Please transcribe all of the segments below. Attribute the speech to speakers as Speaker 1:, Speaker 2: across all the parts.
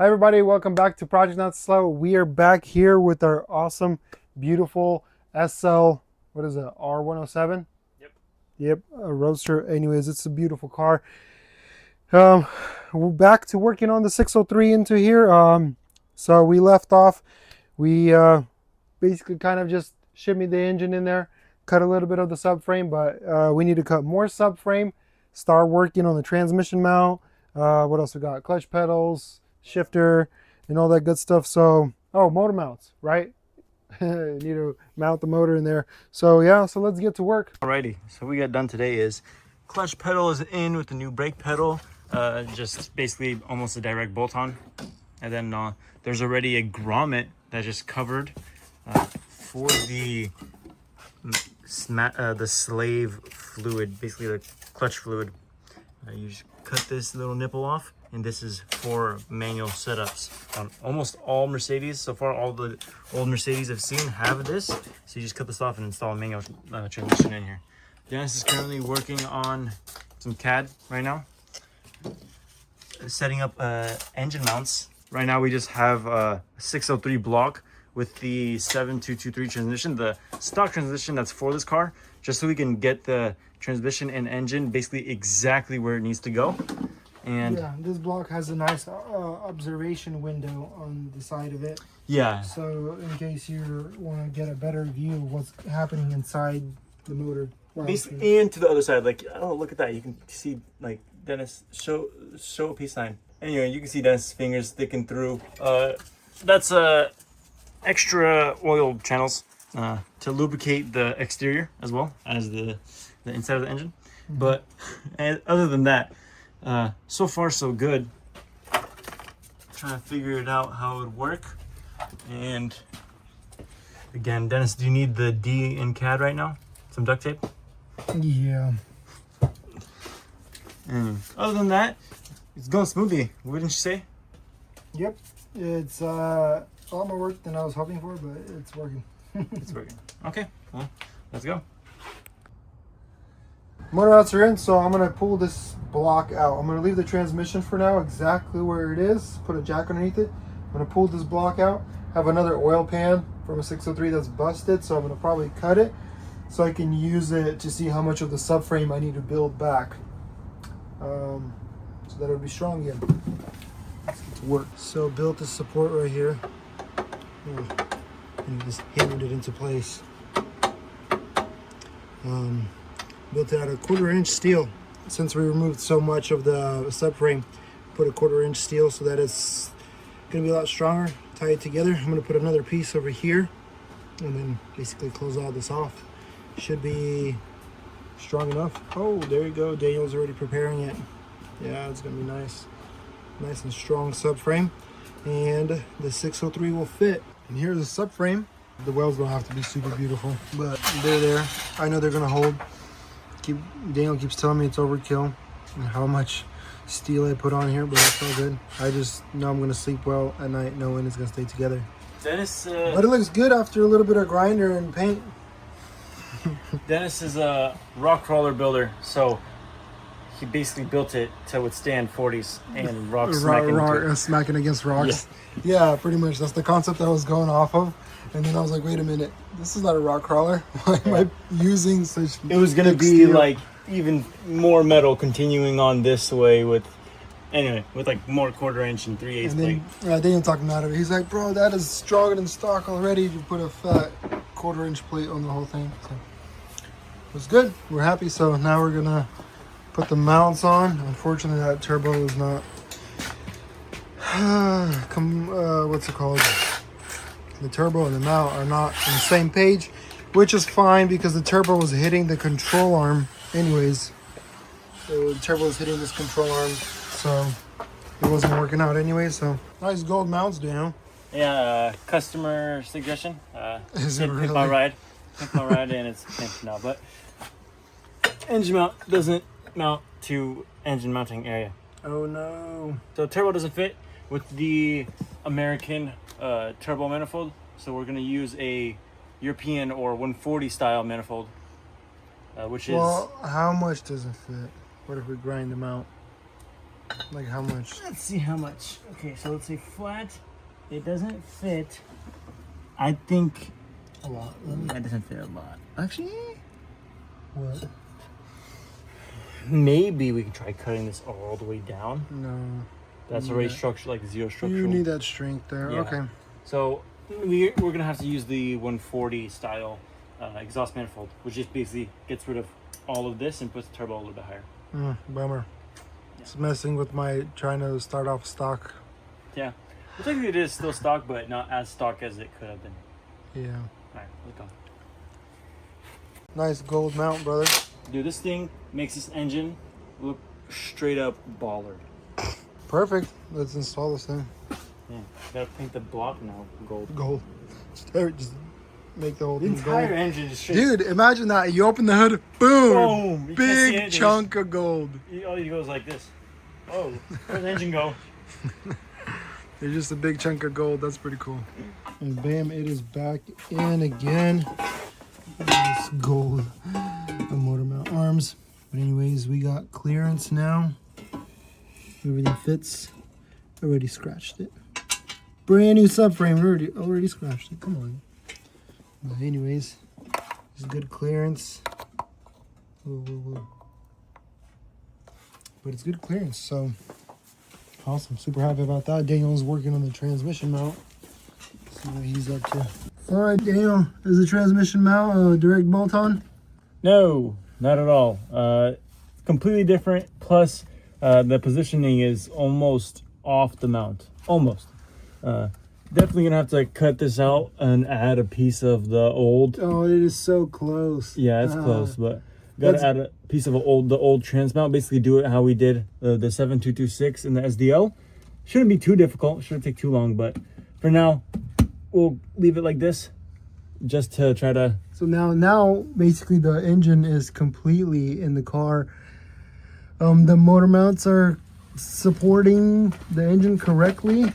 Speaker 1: Hi everybody, welcome back to Project Not Slow. We are back here with our awesome, beautiful SL, what is it, R107? Yep, a roadster. Anyways, it's a beautiful car. We're back to working on the 603 into here. So we left off. We basically kind of just shimmied the engine in there, cut a little bit of the subframe, but we need to cut more subframe, start working on the transmission mount. What else we got? Clutch pedals, shifter, and all that good stuff. So, oh, motor mounts, right? Need to mount the motor in there. So yeah, so let's get to work.
Speaker 2: Alrighty, so what we got done today is clutch pedal is in with the new brake pedal, just basically almost a direct bolt-on. And then there's already a grommet that just covered for the slave fluid, basically the clutch fluid. You just cut this little nipple off, and this is for manual setups. On almost all Mercedes so far, all the old Mercedes I've seen have this. So you just cut this off and install a manual transmission in here. Dennis is currently working on some CAD right now, setting up engine mounts. Right now we just have a 603 block with the 7223 transmission, the stock transmission that's for this car, just so we can get the transmission and engine basically exactly where it needs to go. And
Speaker 1: yeah, this block has a nice observation window on the side of it.
Speaker 2: Yeah.
Speaker 1: So in case you want to get a better view of what's happening inside the motor.
Speaker 2: Basically, and to the other side, like, oh, look at that. You can see, like, Dennis, show a peace sign. Anyway, you can see Dennis's fingers sticking through. That's extra oil channels to lubricate the exterior as well as the inside of the engine. Mm-hmm. But and other than that, so far so good. Trying to figure it out how it would work. And again, Dennis, do you need the D in CAD right now? Some duct tape?
Speaker 1: Yeah.
Speaker 2: And other than that, it's going smoothly, wouldn't you say?
Speaker 1: Yep. It's a lot more work than I was hoping for, but it's working.
Speaker 2: It's working. Okay, well, let's go.
Speaker 1: Motor outs are in, so I'm going to pull this block out. I'm going to leave the transmission for now exactly where it is. Put a jack underneath it. I'm going to pull this block out. Have another oil pan from a 603 that's busted, so I'm going to probably cut it so I can use it to see how much of the subframe I need to build back. So that it'll be strong again. Let's get to work. So built the support right here. And just hammered it into place. Built it out of 1/4-inch steel. Since we removed so much of the subframe, put a 1/4-inch steel so that it's gonna be a lot stronger. Tie it together. I'm gonna put another piece over here and then basically close all this off. Should be strong enough. Oh, there you go. Daniel's already preparing it. Yeah, it's gonna be nice. Nice and strong subframe. And the 603 will fit. And here's the subframe. The welds don't have to be super beautiful, but they're there. I know they're gonna hold. Daniel keeps telling me it's overkill and how much steel I put on here, but it's all good. I just know I'm gonna sleep well at night knowing it's gonna stay together.
Speaker 2: Dennis,
Speaker 1: but it looks good after a little bit of grinder and paint.
Speaker 2: Dennis is a rock crawler builder, so he basically built it to withstand 40s and
Speaker 1: smacking against rocks. Yeah, pretty much. That's the concept I was going off of. And then I was like, wait a minute, this is not a rock crawler. Why am I using such...
Speaker 2: It was going to be steel? Like even more metal continuing on this way with like more 1/4-inch and 3/8 plate.
Speaker 1: Daniel talking out of it. He's like, bro, that is stronger than stock already. You put a fat 1/4-inch plate on the whole thing. So it was good. We're happy. So now we're going to put the mounts on. Unfortunately, that turbo is not... what's it called? The turbo and the mount are not on the same page, which is fine because the turbo was hitting the control arm anyways. So the turbo was hitting this control arm, so it wasn't working out anyway. So nice gold mounts, Daniel.
Speaker 2: Yeah, customer suggestion.
Speaker 1: Is it really?
Speaker 2: Pick my ride and it's empty now. But engine mount doesn't mount to engine mounting area.
Speaker 1: Oh no.
Speaker 2: So turbo doesn't fit with the American turbo manifold, so we're going to use a European or 140 style manifold, which is...
Speaker 1: Well, how much does it fit? What if we grind them out? Like how much?
Speaker 2: Let's see how much. Okay, so let's say flat. It doesn't fit. I think
Speaker 1: A lot.
Speaker 2: it doesn't fit a lot. Actually,
Speaker 1: What?
Speaker 2: maybe we can try cutting this all the way down.
Speaker 1: No.
Speaker 2: That's already structured, like zero structural.
Speaker 1: You need that strength there.
Speaker 2: Yeah.
Speaker 1: Okay.
Speaker 2: So we're gonna have to use the 140 style exhaust manifold, which just basically gets rid of all of this and puts the turbo a little bit higher.
Speaker 1: Bummer.
Speaker 2: Yeah.
Speaker 1: It's messing with my trying to start off stock.
Speaker 2: Yeah. Well, technically it is still stock, but not as stock as it could have been.
Speaker 1: Yeah.
Speaker 2: Alright, let's go.
Speaker 1: Nice gold mount, brother.
Speaker 2: Dude, this thing makes this engine look straight up baller.
Speaker 1: Perfect. Let's install this thing.
Speaker 2: Yeah. Gotta paint the block now gold.
Speaker 1: Gold. Just make the whole
Speaker 2: The
Speaker 1: thing
Speaker 2: entire
Speaker 1: gold.
Speaker 2: engine is straight.
Speaker 1: Dude, imagine that. You open the hood, boom!
Speaker 2: Boom! You can't see
Speaker 1: Big
Speaker 2: it,
Speaker 1: chunk of gold.
Speaker 2: All you goes like this. Oh, where'd the engine go?
Speaker 1: There's just a big chunk of gold. That's pretty cool. And bam, it is back in again. Nice gold. The motor mount arms. But anyways, we got clearance now. Everything fits. Already scratched it. Brand new subframe. Already scratched it. Come on. But anyways, it's good clearance. Whoa, whoa, whoa. But it's good clearance, so awesome. Super happy about that. Daniel's working on the transmission mount. See what he's up to. All right, Daniel, is the transmission mount a direct bolt-on?
Speaker 2: No, not at all. Completely different. Plus, the positioning is almost off the mount. Almost. Definitely gonna have to cut this out and add a piece of the old.
Speaker 1: Oh, it is so close.
Speaker 2: Yeah, it's close, but gotta add a piece of the old trans mount. Basically, do it how we did the 7226 and the SDL. Shouldn't be too difficult. Shouldn't take too long, but for now, we'll leave it like this, just to try to.
Speaker 1: So now basically the engine is completely in the car. The motor mounts are supporting the engine correctly.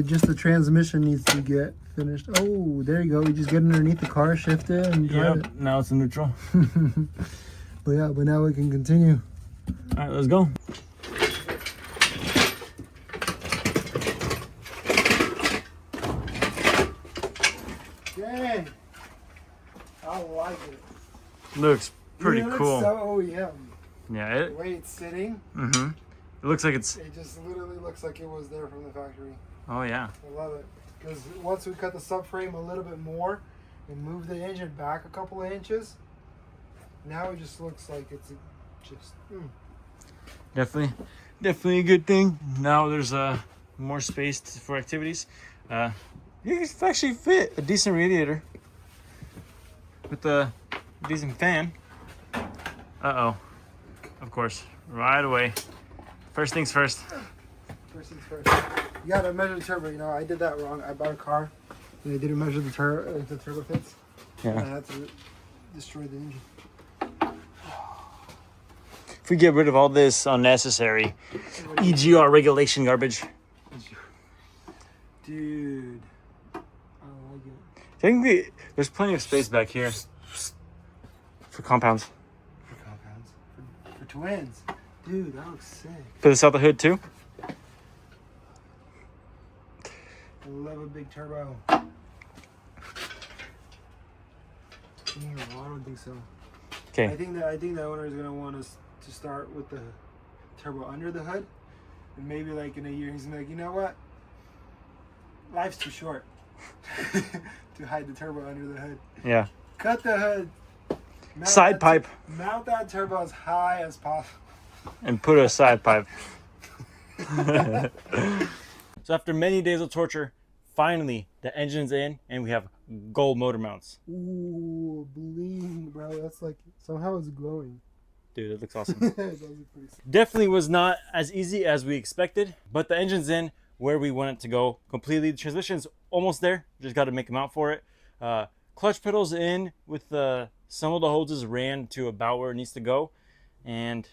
Speaker 1: Just the transmission needs to get finished. Oh, there you go. We just get underneath the car, shift it, and drive it.
Speaker 2: Now it's in neutral.
Speaker 1: But now we can continue.
Speaker 2: All right, let's go.
Speaker 1: Dang, I like it.
Speaker 2: Looks pretty
Speaker 1: It looks
Speaker 2: cool.
Speaker 1: So OEM.
Speaker 2: Yeah.
Speaker 1: The way it's sitting,
Speaker 2: It looks like it's.
Speaker 1: it just literally looks like it was there from the factory.
Speaker 2: Oh yeah.
Speaker 1: I love it. Because once we cut the subframe a little bit more and move the engine back a couple of inches, now it just looks like it's just.
Speaker 2: Definitely a good thing. Now there's more space for activities. You can actually fit a decent radiator with a decent fan. Uh-oh. Of course, right away. First things first.
Speaker 1: First things first. You gotta measure the turbo. You know, I did that wrong. I bought a car and I didn't measure the turbo fits. And I
Speaker 2: Yeah.
Speaker 1: had to destroy the engine.
Speaker 2: If we get rid of all this unnecessary EGR regulation garbage,
Speaker 1: Dude, I like it.
Speaker 2: technically there's plenty of space back here for compounds.
Speaker 1: For compounds. For twins. Dude, that looks sick.
Speaker 2: Put this out the hood too.
Speaker 1: I love a big turbo. No, I don't think so.
Speaker 2: Okay.
Speaker 1: I think the owner is gonna want us to start with the turbo under the hood, and maybe like in a year he's gonna be like, you know what? Life's too short to hide the turbo under the hood.
Speaker 2: Yeah.
Speaker 1: Cut the hood.
Speaker 2: Side pipe.
Speaker 1: Mount that turbo as high as possible.
Speaker 2: And put a side pipe. So after many days of torture, finally the engine's in and we have gold motor mounts.
Speaker 1: Ooh, bling, bro. That's like somehow it's glowing.
Speaker 2: Dude, it looks awesome.
Speaker 1: It does look pretty sick.
Speaker 2: Definitely was not as easy as we expected, but the engine's in where we want it to go completely. The transmission's almost there. Just got to make a mount for it. Clutch pedals in with some of the hoses ran to about where it needs to go, and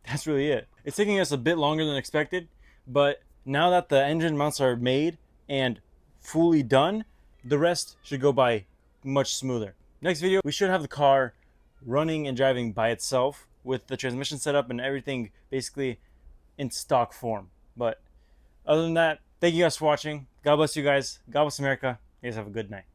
Speaker 2: that's really it. It's taking us a bit longer than expected, but now that the engine mounts are made and fully done, the rest should go by much smoother. Next video, we should have the car running and driving by itself with the transmission setup and everything basically in stock form. But other than that, thank you guys for watching. God bless you guys. God bless America. You guys have a good night.